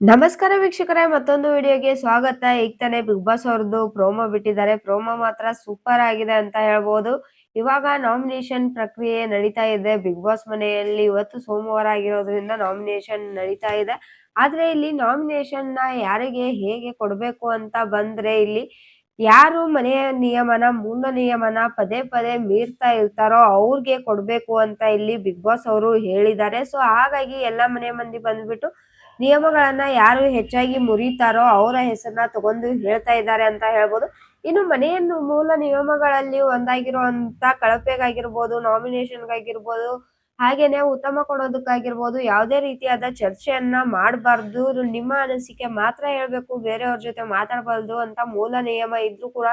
ನಮಸ್ಕಾರ ವೀಕ್ಷಕರೇ, ಮತ್ತೊಂದು ವಿಡಿಯೋಗೆ ಸ್ವಾಗತ. ಈಗ ತಾನೇ ಬಿಗ್ ಬಾಸ್ ಅವ್ರದ್ದು ಪ್ರೋಮೋ ಬಿಟ್ಟಿದ್ದಾರೆ. ಪ್ರೋಮೋ ಮಾತ್ರ ಸೂಪರ್ ಆಗಿದೆ ಅಂತ ಹೇಳ್ಬೋದು. ಇವಾಗ ನಾಮಿನೇಷನ್ ಪ್ರಕ್ರಿಯೆ ನಡೀತಾ ಇದೆ ಬಿಗ್ ಬಾಸ್ ಮನೆಯಲ್ಲಿ. ಇವತ್ತು ಸೋಮವಾರ ಆಗಿರೋದ್ರಿಂದ ನಾಮಿನೇಷನ್ ನಡೀತಾ ಇದೆ. ಆದ್ರೆ ಇಲ್ಲಿ ನಾಮಿನೇಷನ್ ನ ಯಾರಿಗೆ ಹೇಗೆ ಕೊಡ್ಬೇಕು ಅಂತ ಬಂದ್ರೆ, ಇಲ್ಲಿ ಯಾರು ಮನೆಯ ನಿಯಮನ, ಮೂಲ ನಿಯಮನ ಪದೇ ಪದೇ ಮೀರ್ತಾ ಇರ್ತಾರೋ ಅವ್ರಿಗೆ ಕೊಡ್ಬೇಕು ಅಂತ ಇಲ್ಲಿ ಬಿಗ್ ಬಾಸ್ ಅವರು ಹೇಳಿದ್ದಾರೆ. ಸೊ ಹಾಗಾಗಿ ಎಲ್ಲಾ ಮನೆ ಮಂದಿ ಬಂದ್ಬಿಟ್ಟು ನಿಯಮಗಳನ್ನ ಯಾರು ಹೆಚ್ಚಾಗಿ ಮುರಿತಾರೋ ಅವರ ಹೆಸರನ್ನ ತಗೊಂಡು ಹೇಳ್ತಾ ಇದ್ದಾರೆ ಅಂತ ಹೇಳ್ಬೋದು. ಇನ್ನು ಮನೆಯನ್ನು ಮೂಲ ನಿಯಮಗಳಲ್ಲಿ ಒಂದಾಗಿರುವಂತ ಕಳಪೆಗಾಗಿರ್ಬೋದು, ನಾಮಿನೇಷನ್ಗಾಗಿರ್ಬೋದು, ಹಾಗೇನೆ ಉತ್ತಮ ಕೊಡೋದಕ್ಕಾಗಿರ್ಬೋದು, ಯಾವುದೇ ರೀತಿಯಾದ ಚರ್ಚೆಯನ್ನ ಮಾಡಬಾರ್ದು. ನಿಮ್ಮ ಅನಿಸಿಕೆ ಮಾತ್ರ ಹೇಳ್ಬೇಕು, ಬೇರೆಯವ್ರ ಜೊತೆ ಮಾತಾಡಬಾರ್ದು ಅಂತ ಮೂಲ ನಿಯಮ ಇದ್ರೂ ಕೂಡ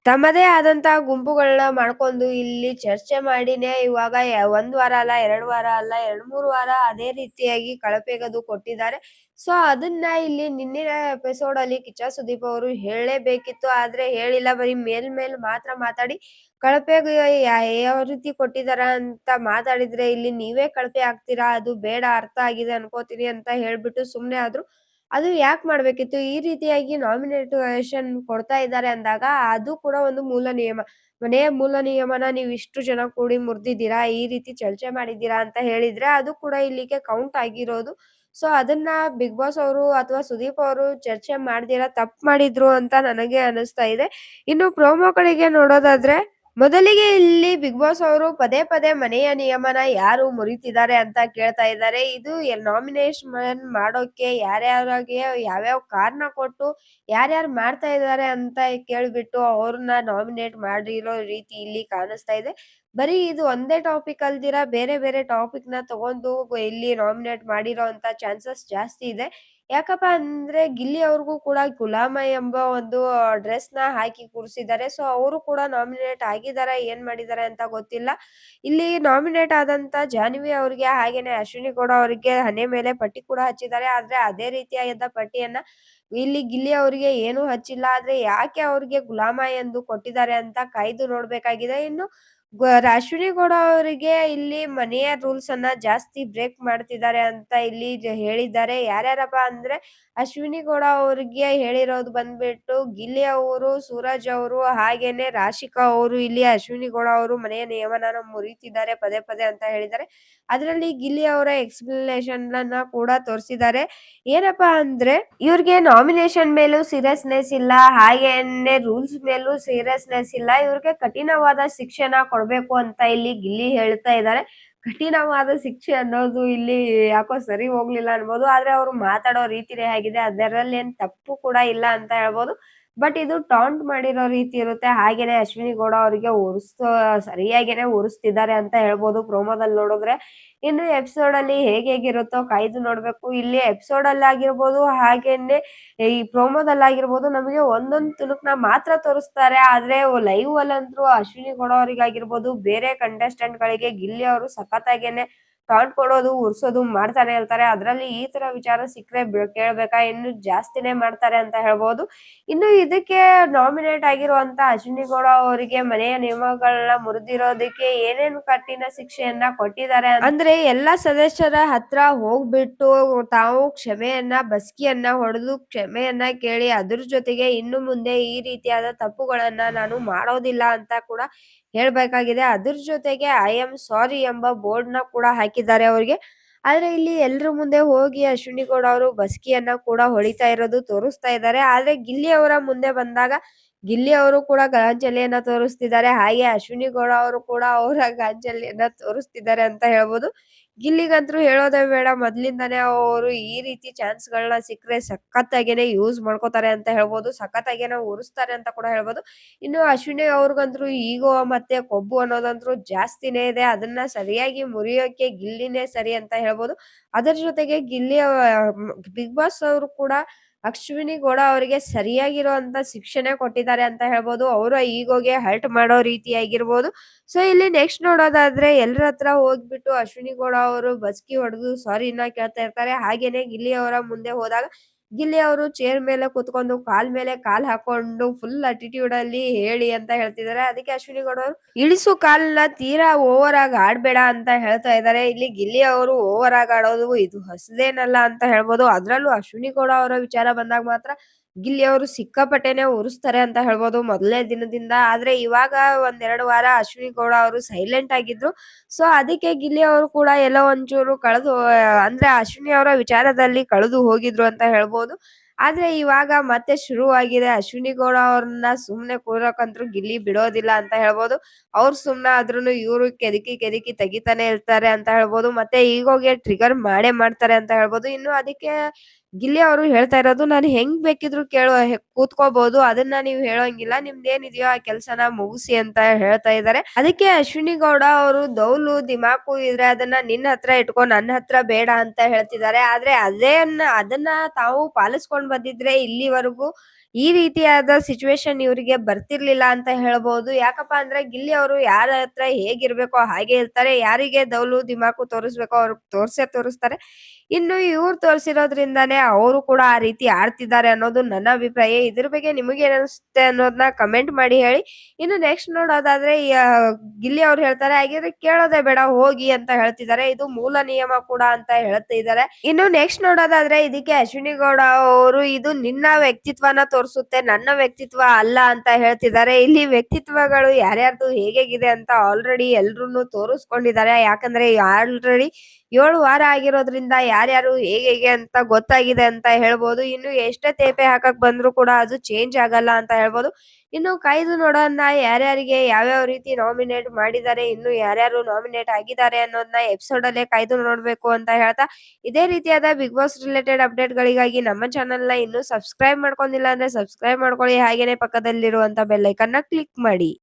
ತಮ್ಮದೇ ಆದಂತಹ ಗುಂಪುಗಳನ್ನ ಮಾಡ್ಕೊಂಡು ಇಲ್ಲಿ ಚರ್ಚೆ ಮಾಡಿನೇ ಇವಾಗ ಒಂದ್ ವಾರ ಅಲ್ಲ, 2 ವಾರ ಅಲ್ಲ, 2-3 ವಾರ ಅದೇ ರೀತಿಯಾಗಿ ಕಳಪೆಗದು ಕೊಟ್ಟಿದ್ದಾರೆ. ಸೊ ಅದನ್ನ ಇಲ್ಲಿ ನಿನ್ನಿನ ಎಪಿಸೋಡ್ ಅಲ್ಲಿ ಕಿಚ್ಚ ಸುದೀಪ್ ಅವರು ಹೇಳಲೇಬೇಕಿತ್ತು. ಆದ್ರೆ ಹೇಳಿಲ್ಲ. ಬರೀ ಮೇಲ್ ಮಾತ್ರ ಮಾತಾಡಿ ಕಳಪೆಗೆ ಯಾವ ರೀತಿ ಕೊಟ್ಟಿದಾರ ಅಂತ ಮಾತಾಡಿದ್ರೆ ಇಲ್ಲಿ ನೀವೇ ಕಳಪೆ ಆಗ್ತೀರಾ, ಅದು ಬೇಡ, ಅರ್ಥ ಆಗಿದೆ ಅನ್ಕೋತೀನಿ ಅಂತ ಹೇಳ್ಬಿಟ್ಟು ಸುಮ್ನೆ ಆದ್ರು. ಅದು ಯಾಕ್ ಮಾಡ್ಬೇಕಿತ್ತು? ಈ ರೀತಿಯಾಗಿ ನಾಮಿನೇಷನ್ ಕೊಡ್ತಾ ಇದ್ದಾರೆ ಅಂದಾಗ ಅದು ಕೂಡ ಒಂದು ಮೂಲ ನಿಯಮ. ಮನೆಯ ಮೂಲ ನಿಯಮನ ನೀವು ಇಷ್ಟು ಜನ ಕೂಡಿ ಮುರ್ದಿದ್ದೀರಾ, ಈ ರೀತಿ ಚರ್ಚೆ ಮಾಡಿದ್ದೀರಾ ಅಂತ ಹೇಳಿದ್ರೆ ಅದು ಕೂಡ ಇಲ್ಲಿಗೆ ಕೌಂಟ್ ಆಗಿರೋದು. ಸೊ ಅದನ್ನ ಬಿಗ್ ಬಾಸ್ ಅವರು ಅಥವಾ ಸುದೀಪ್ ಅವರು ಚರ್ಚೆ ಮಾಡ್ದಿರ ತಪ್ಪು ಮಾಡಿದ್ರು ಅಂತ ನನಗೆ ಅನಿಸ್ತಾ ಇದೆ. ಇನ್ನು ಪ್ರೊಮೋಗಳಿಗೆ ನೋಡೋದಾದ್ರೆ, ಮೊದಲಿಗೆ ಇಲ್ಲಿ ಬಿಗ್ ಬಾಸ್ ಅವರು ಪದೇ ಪದೇ ಮನೆಯ ನಿಯಮನ ಯಾರು ಮುರಿತಿದ್ದಾರೆ ಅಂತ ಕೇಳ್ತಾ ಇದ್ದಾರೆ. ಇದು ನಾಮಿನೇಷನ್ ಮಾಡೋಕೆ ಯಾರ್ಯಾರಿಗೆ ಯಾವ್ಯಾವ ಕಾರಣ ಕೊಟ್ಟು ಯಾರ್ಯಾರು ಮಾಡ್ತಾ ಇದ್ದಾರೆ ಅಂತ ಕೇಳ್ಬಿಟ್ಟು ಅವ್ರನ್ನ ನಾಮಿನೇಟ್ ಮಾಡಿರೋ ರೀತಿ ಇಲ್ಲಿ ಕಾಣಿಸ್ತಾ ಇದೆ. ಬರೀ ಇದು ಒಂದೇ ಟಾಪಿಕ್ ಅಲ್ದಿರ ಬೇರೆ ಬೇರೆ ಟಾಪಿಕ್ ನ ತಗೊಂಡು ಇಲ್ಲಿ ನಾಮಿನೇಟ್ ಮಾಡಿರೋ ಅಂತ ಚಾನ್ಸಸ್ ಜಾಸ್ತಿ ಇದೆ. ಯಾಕಪ್ಪ ಅಂದ್ರೆ ಗಿಲ್ಲಿ ಅವ್ರಿಗೂ ಕೂಡ ಗುಲಾಮ ಎಂಬ ಒಂದು ಡ್ರೆಸ್ ನ ಹಾಕಿ ಕೂರಿಸಿದ್ದಾರೆ. ಸೊ ಅವರು ಕೂಡ ನಾಮಿನೇಟ್ ಆಗಿದಾರ, ಏನ್ ಮಾಡಿದಾರೆ ಅಂತ ಗೊತ್ತಿಲ್ಲ. ಇಲ್ಲಿ ನಾಮಿನೇಟ್ ಆದಂತ ಜಾನ್ವಿ ಅವ್ರಿಗೆ ಹಾಗೇನೆ ಅಶ್ವಿನಿ ಗೌಡ ಅವರಿಗೆ ಹಣೆ ಮೇಲೆ ಪಟ್ಟಿ ಕೂಡ ಹಚ್ಚಿದ್ದಾರೆ. ಆದ್ರೆ ಅದೇ ರೀತಿಯಾದ ಪಟ್ಟಿಯನ್ನ ಇಲ್ಲಿ ಗಿಲ್ಲಿ ಅವರಿಗೆ ಏನು ಹಚ್ಚಿಲ್ಲ. ಆದ್ರೆ ಯಾಕೆ ಅವ್ರಿಗೆ ಗುಲಾಮ ಎಂದು ಕೊಟ್ಟಿದ್ದಾರೆ ಅಂತ ಕಾಯ್ದು ನೋಡ್ಬೇಕಾಗಿದೆ. ಇನ್ನು ಅಶ್ವಿನಿ ಗೌಡ ಅವರಿಗೆ ಇಲ್ಲಿ ಮನೆಯ ರೂಲ್ಸ್ ಅನ್ನ ಜಾಸ್ತಿ ಬ್ರೇಕ್ ಮಾಡ್ತಿದ್ದಾರೆ ಅಂತ ಇಲ್ಲಿ ಹೇಳಿದ್ದಾರೆ. ಯಾರ್ಯಾರಪ್ಪ ಅಂದ್ರೆ ಅಶ್ವಿನಿ ಗೌಡ ಅವ್ರಿಗೆ ಹೇಳಿರೋದು ಬಂದ್ಬಿಟ್ಟು ಗಿಲ್ಲಿ ಅವರು, ಸೂರಜ್ ಅವರು, ಹಾಗೇನೆ ರಾಶಿಕಾ ಅವರು ಇಲ್ಲಿ ಅಶ್ವಿನಿ ಗೌಡ ಅವರು ಮನೆಯ ನಿಯಮನ ಮುರಿತಿದ್ದಾರೆ ಪದೇ ಪದೇ ಅಂತ ಹೇಳಿದ್ದಾರೆ. ಅದರಲ್ಲಿ ಗಿಲ್ಲಿ ಅವರ ಎಕ್ಸ್‌ಪ್ಲನೇಷನ್ ಅನ್ನ ಕೂಡ ತೋರಿಸಿದ್ದಾರೆ. ಏನಪ್ಪಾ ಅಂದ್ರೆ ಇವ್ರಿಗೆ ನಾಮಿನೇಷನ್ ಮೇಲೂ ಸೀರಿಯಸ್ನೆಸ್ ಇಲ್ಲ, ಹಾಗೇನೆ ರೂಲ್ಸ್ ಮೇಲೂ ಸೀರಿಯಸ್ನೆಸ್ ಇಲ್ಲ. ಇವ್ರಿಗೆ ಕಠಿಣವಾದ ಶಿಕ್ಷೆನ ಕೊಡ್ಬೇಕು ಅಂತ ಇಲ್ಲಿ ಗಿಲ್ಲಿ ಹೇಳ್ತಾ ಇದ್ದಾರೆ. ಕಠಿಣವಾದ ಶಿಕ್ಷೆ ಅನ್ನೋದು ಇಲ್ಲಿ ಯಾಕೋ ಸರಿ ಹೋಗ್ಲಿಲ್ಲ ಅನ್ಬೋದು. ಆದ್ರೆ ಅವ್ರು ಮಾತಾಡೋ ರೀತಿನೇ ಹೇಗಿದೆ, ಅದರಲ್ಲೇನ್ ತಪ್ಪು ಕೂಡ ಇಲ್ಲ ಅಂತ ಹೇಳ್ಬೋದು. ಬಟ್ ಇದು ಟಾಂಟ್ ಮಾಡಿರೋ ರೀತಿ ಇರುತ್ತೆ. ಹಾಗೇನೆ ಅಶ್ವಿನಿ ಗೌಡ ಅವರಿಗೆ ಸರಿಯಾಗಿನೇ ಉರಿಸ್ತಿದ್ದಾರೆ ಅಂತ ಹೇಳ್ಬೋದು ಪ್ರೋಮೋದಲ್ಲಿ ನೋಡಿದ್ರೆ. ಇನ್ನು ಎಪಿಸೋಡ್ ಅಲ್ಲಿ ಹೇಗಿರುತ್ತೋ ಕಾಯ್ದು ನೋಡ್ಬೇಕು. ಇಲ್ಲಿ ಎಪಿಸೋಡ್ ಅಲ್ಲಿ ಆಗಿರ್ಬೋದು, ಹಾಗೇನೆ ಈ ಪ್ರೋಮೋದಲ್ಲಾಗಿರ್ಬೋದು ನಮಗೆ ಒಂದೊಂದ್ ತುಣುಕ್ನ ಮಾತ್ರ ತೋರಿಸ್ತಾರೆ. ಆದ್ರೆ ಲೈವ್ ಅಲ್ಲಂತೂ ಅಶ್ವಿನಿ ಗೌಡ ಅವರಿಗಾಗಿರ್ಬೋದು, ಬೇರೆ ಕಂಟೆಸ್ಟೆಂಟ್ ಗಳಿಗೆ ಗಿಲ್ಲಿ ಅವರು ಸಖತ್ತಾಗೇನೆ ಟಾಂಟ್ ಕೊಡೋದು, ಉರ್ಸೋದು ಮಾಡ್ತಾನೆ ಇರ್ತಾರೆ. ಅದ್ರಲ್ಲಿ ಈ ತರ ವಿಚಾರ ಸಿಕ್ಕ್ರೆ ಕೇಳ್ಬೇಕಾ, ಇನ್ನು ಜಾಸ್ತಿನೇ ಮಾಡ್ತಾರೆ ಅಂತ ಹೇಳ್ಬೋದು. ಇನ್ನು ಇದಕ್ಕೆ ನಾಮಿನೇಟ್ ಆಗಿರುವಂತ ಅಶ್ವಿನಿ ಗೌಡ ಅವರಿಗೆ ಮನೆಯ ನಿಯಮಗಳನ್ನ ಮುರಿದಿರೋದಕ್ಕೆ ಏನೇನು ಕಠಿಣ ಶಿಕ್ಷೆಯನ್ನ ಕೊಟ್ಟಿದ್ದಾರೆ ಅಂದ್ರೆ, ಎಲ್ಲಾ ಸದಸ್ಯರ ಹತ್ರ ಹೋಗ್ಬಿಟ್ಟು ತಾವು ಬಸ್ಕಿಯನ್ನ ಹೊಡೆದು ಕ್ಷಮೆಯನ್ನ ಕೇಳಿ ಅದ್ರ ಜೊತೆಗೆ ಇನ್ನು ಮುಂದೆ ಈ ರೀತಿಯಾದ ತಪ್ಪುಗಳನ್ನ ನಾನು ಮಾಡೋದಿಲ್ಲ ಅಂತ ಕೂಡ ಹೇಳ್ಬೇಕಾಗಿದೆ. ಅದ್ರ ಜೊತೆಗೆ ಐ ಆಮ್ ಸಾರಿ ಎಂಬ ಬೋರ್ಡ್ ನ ಕೂಡ ಹಾಕಿದ್ದಾರೆ ಅವ್ರಿಗೆ. ಆದ್ರೆ ಇಲ್ಲಿ ಎಲ್ರ ಮುಂದೆ ಹೋಗಿ ಅಶ್ವಿನಿ ಗೌಡ ಅವರು ಬಸ್ಕಿಯನ್ನ ಕೂಡ ಹೊಡಿತಾ ಇರೋದು ತೋರಿಸ್ತಾ ಇದ್ದಾರೆ. ಆದ್ರೆ ಗಿಲ್ಲಿ ಅವರ ಮುಂದೆ ಬಂದಾಗ ಗಿಲ್ಲಿ ಅವರು ಕೂಡ ಗಾಂಚಲಿಯನ್ನ ತೋರಿಸ್ತಿದ್ದಾರೆ. ಹಾಗೆ ಅಶ್ವಿನಿ ಗೌಡ ಅವರು ಕೂಡ ಅವರ ಗಾಂಚಲಿಯನ್ನ ತೋರಿಸ್ತಿದ್ದಾರೆ ಅಂತ ಹೇಳ್ಬೋದು. ಗಿಲ್ಲಿಗಂತೂ ಹೇಳೋದೇ ಬೇಡ, ಮೊದ್ಲಿಂದಾನೇ ಅವರು ಈ ರೀತಿ ಚಾನ್ಸ್‌ಗಳನ್ನ ಸಿಕ್ಕ್ರೆ ಸಖತ್ತಾಗೇನೆ ಯೂಸ್ ಮಾಡ್ಕೋತಾರೆ ಅಂತ ಹೇಳ್ಬೋದು. ಸಖತ್ತಾಗೇನೆ ಉರಿಸ್ತಾರೆ ಅಂತ ಕೂಡ ಹೇಳ್ಬೋದು. ಇನ್ನು ಅಶ್ವಿನಿ ಅವ್ರಿಗಂತೂ ಈಗೋ ಮತ್ತೆ ಕೊಬ್ಬು ಅನ್ನೋದಂತೂ ಜಾಸ್ತಿನೇ ಇದೆ. ಅದನ್ನ ಸರಿಯಾಗಿ ಮುರಿಯೋಕೆ ಗಿಲ್ಲಿನೇ ಸರಿ ಅಂತ ಹೇಳ್ಬೋದು. ಅದರ ಜೊತೆಗೆ ಬಿಗ್ ಬಾಸ್ ಅವರು ಕೂಡ ಅಶ್ವಿನಿ ಗೌಡ ಅವರಿಗೆ ಸರಿಯಾಗಿರುವಂತ ಶಿಕ್ಷೆನೆ ಕೊಟ್ಟಿದ್ದಾರೆ ಅಂತ ಹೇಳ್ಬೋದು. ಅವರ ಈಗೋಗೆ ಹರ್ಟ್ ಮಾಡೋ ರೀತಿಯಾಗಿರ್ಬೋದು. ಸೊ ಇಲ್ಲಿ ನೆಕ್ಸ್ಟ್ ನೋಡೋದಾದ್ರೆ ಎಲ್ರ ಹತ್ರ ಹೋಗ್ಬಿಟ್ಟು ಅಶ್ವಿನಿ ಗೌಡ ಅವರು ಬಸ್ಕಿ ಹೊಡೆದು ಸಾರಿನ ಕೇಳ್ತಾ ಇರ್ತಾರೆ. ಹಾಗೇನೆ ಗಿಲ್ಲಿ ಅವರ ಮುಂದೆ ಹೋದಾಗ ಗಿಲ್ಲಿ ಅವರು ಚೇರ್ ಮೇಲೆ ಕುತ್ಕೊಂಡು ಕಾಲ್ ಮೇಲೆ ಕಾಲ್ ಹಾಕೊಂಡು ಫುಲ್ ಅಟಿಟ್ಯೂಡ್ ಅಲ್ಲಿ ಹೇಳಿ ಅಂತ ಹೇಳ್ತಿದ್ದಾರೆ. ಅದಕ್ಕೆ ಅಶ್ವಿನಿ ಗೌಡ ಅವರು ಇಳಿಸು ಕಾಲ್ನ ತೀರಾ ಓವರ್ ಆಗಿ ಆಡ್ಬೇಡ ಅಂತ ಹೇಳ್ತಾ ಇದ್ದಾರೆ. ಇಲ್ಲಿ ಗಿಲ್ಲಿ ಅವರು ಓವರ್ ಆಗಿ ಆಡೋದು ಇದು ಹೊಸದೇನಲ್ಲ ಅಂತ ಹೇಳ್ಬೋದು. ಅದ್ರಲ್ಲೂ ಅಶ್ವಿನಿ ಗೌಡ ಅವರ ವಿಚಾರ ಬಂದಾಗ ಮಾತ್ರ ಗಿಲ್ಲಿ ಅವರು ಸಿಕ್ಕಾಪಟ್ಟೆನೆ ಉರಿಸ್ತಾರೆ ಅಂತ ಹೇಳ್ಬೋದು ಮೊದಲನೇ ದಿನದಿಂದ. ಆದ್ರೆ ಇವಾಗ ಒಂದೆರಡು ವಾರ ಅಶ್ವಿನಿ ಗೌಡ ಅವರು ಸೈಲೆಂಟ್ ಆಗಿದ್ರು. ಸೊ ಅದಕ್ಕೆ ಗಿಲ್ಲಿ ಅವರು ಕೂಡ ಎಲ್ಲೋ ಒಂಚೂರು ಅಂದ್ರೆ ಅಶ್ವಿನಿ ಅವರ ವಿಚಾರದಲ್ಲಿ ಕಳೆದು ಹೋಗಿದ್ರು ಅಂತ ಹೇಳ್ಬೋದು. ಆದ್ರೆ ಇವಾಗ ಮತ್ತೆ ಶುರುವಾಗಿದೆ. ಅಶ್ವಿನಿ ಗೌಡ ಅವ್ರನ್ನ ಸುಮ್ನೆ ಕೂರಕಂತ್ರು ಗಿಲ್ಲಿ ಬಿಡೋದಿಲ್ಲ ಅಂತ ಹೇಳ್ಬೋದು. ಅವ್ರು ಸುಮ್ನೆ ಆದ್ರೂನು ಇವ್ರು ಕೆದಕಿ ಕೆದಕಿ ತೆಗಿತಾನೆ ಇರ್ತಾರೆ ಅಂತ ಹೇಳ್ಬೋದು. ಮತ್ತೆ ಈಗೋಗೆ ಟ್ರಿಗರ್ ಮಾಡೇ ಮಾಡ್ತಾರೆ ಅಂತ ಹೇಳ್ಬೋದು. ಇನ್ನು ಅದಕ್ಕೆ ಗಿಲ್ಲಿ ಅವರು ಹೇಳ್ತಾ ಇರೋದು, ನಾನು ಹೆಂಗ್ ಬೇಕಿದ್ರು ಕೂತ್ಕೋಬಹುದು. ಅದನ್ನ ನೀವು ಹೇಳೋಂಗಿಲ್ಲ. ನಿಮ್ದೇನಿದೆಯೋ ಆ ಕೆಲ್ಸನ ಮುಗಿಸಿ ಅಂತ ಹೇಳ್ತಾ ಇದ್ದಾರೆ. ಅದಕ್ಕೆ ಅಶ್ವಿನಿ ಗೌಡ ಅವರು ದೌಲು ದಿಮಾಕು ಇದ್ರೆ ಅದನ್ನ ನಿನ್ನ ಹತ್ರ ಇಟ್ಕೋ, ನನ್ನ ಹತ್ರ ಬೇಡ ಅಂತ ಹೇಳ್ತಿದ್ದಾರೆ. ಆದ್ರೆ ಅದನ್ನ ತಾವು ಪಾಲಿಸ್ಕೊಂಡ್ ಬಂದಿದ್ರೆ ಇಲ್ಲಿವರೆಗೂ ಈ ರೀತಿಯಾದ ಸಿಚುವೇಶನ್ ಇವರಿಗೆ ಬರ್ತಿರ್ಲಿಲ್ಲ ಅಂತ ಹೇಳ್ಬಹುದು. ಯಾಕಪ್ಪ ಅಂದ್ರೆ ಗಿಲ್ಲಿ ಅವರು ಯಾರ ಹತ್ರ ಹೇಗಿರ್ಬೇಕೋ ಹಾಗೆ ಇರ್ತಾರೆ. ಯಾರಿಗೆ ದೌಲು ದಿಮಾಕು ತೋರಿಸ್ಬೇಕೋ ಅವ್ರಿಗೆ ತೋರಿಸ್ತಾರೆ. ಇನ್ನು ಇವ್ರು ತೋರಿಸಿರೋದ್ರಿಂದಾನೇ ಅವರು ಕೂಡ ಆ ರೀತಿ ಆಡ್ತಿದ್ದಾರೆ ಅನ್ನೋದು ನನ್ನ ಅಭಿಪ್ರಾಯ. ಇದ್ರ ಬಗ್ಗೆ ನಿಮಗೇನ್ ಅನ್ಸುತ್ತೆ ಅನ್ನೋದನ್ನ ಕಮೆಂಟ್ ಮಾಡಿ ಹೇಳಿ. ಇನ್ನು ನೆಕ್ಸ್ಟ್ ನೋಡೋದಾದ್ರೆ ಗಿಲ್ಲಿ ಅವ್ರು ಹೇಳ್ತಾರೆ, ಹಾಗಿದ್ರೆ ಕೇಳೋದೇ ಬೇಡ ಹೋಗಿ ಅಂತ ಹೇಳ್ತಿದ್ದಾರೆ. ಇದು ಮೂಲ ನಿಯಮ ಕೂಡ ಅಂತ ಹೇಳ್ತಿದ್ದಾರೆ. ಇನ್ನು ನೆಕ್ಸ್ಟ್ ನೋಡೋದಾದ್ರೆ ಇದಕ್ಕೆ ಅಶ್ವಿನಿ ಗೌಡ ಅವರು ಇದು ನಿನ್ನ ವ್ಯಕ್ತಿತ್ವನ ತೋರಿಸುತ್ತೆ, ನನ್ನ ವ್ಯಕ್ತಿತ್ವ ಅಲ್ಲ ಅಂತ ಹೇಳ್ತಿದ್ದಾರೆ. ಇಲ್ಲಿ ವ್ಯಕ್ತಿತ್ವಗಳು ಯಾರ್ಯಾರ್ದು ಹೇಗಿದೆ ಅಂತ ಆಲ್ರೆಡಿ ಎಲ್ರೂನು ತೋರಿಸ್ಕೊಂಡಿದ್ದಾರೆ. ಯಾಕಂದ್ರೆ ಆಲ್ರೆಡಿ 7 ವಾರ ಆಗಿರೋದ್ರಿಂದ ಯಾರ್ಯಾರು ಹೇಗೆ ಅಂತ ಗೊತ್ತಾಗಿದೆ ಅಂತ ಹೇಳ್ಬೋದು. ಇನ್ನು ಎಷ್ಟೇ ತೇಪೆ ಹಾಕಕ್ ಬಂದ್ರು ಕೂಡ ಅದು ಚೇಂಜ್ ಆಗಲ್ಲ ಅಂತ ಹೇಳ್ಬೋದು. ಇನ್ನು ಕಾಯ್ದು ನೋಡೋಣ ಯಾರ್ಯಾರಿಗೆ ಯಾವ್ಯಾವ ರೀತಿ ನಾಮಿನೇಟ್ ಮಾಡಿದ್ದಾರೆ, ಇನ್ನು ಯಾರ್ಯಾರು ನಾಮಿನೇಟ್ ಆಗಿದ್ದಾರೆ ಅನ್ನೋದನ್ನ ಎಪಿಸೋಡ್ ಅಲ್ಲೇ ಕಾಯ್ದು ನೋಡ್ಬೇಕು ಅಂತ ಹೇಳ್ತಾ, ಇದೇ ರೀತಿಯಾದ ಬಿಗ್ ಬಾಸ್ ರಿಲೇಟೆಡ್ ಅಪ್ಡೇಟ್ ಗಳಿಗಾಗಿ ನಮ್ಮ ಚಾನೆಲ್ ನ ಇನ್ನೂ ಸಬ್ಸ್ಕ್ರೈಬ್ ಮಾಡ್ಕೊಂಡಿಲ್ಲ ಅಂದ್ರೆ ಸಬ್ಸ್ಕ್ರೈಬ್ ಮಾಡ್ಕೊಳ್ಳಿ. ಹಾಗೇನೆ ಪಕ್ಕದಲ್ಲಿರುವಂತ ಬೆಲ್ ಐಕಾನ್ ನ ಕ್ಲಿಕ್ ಮಾಡಿ.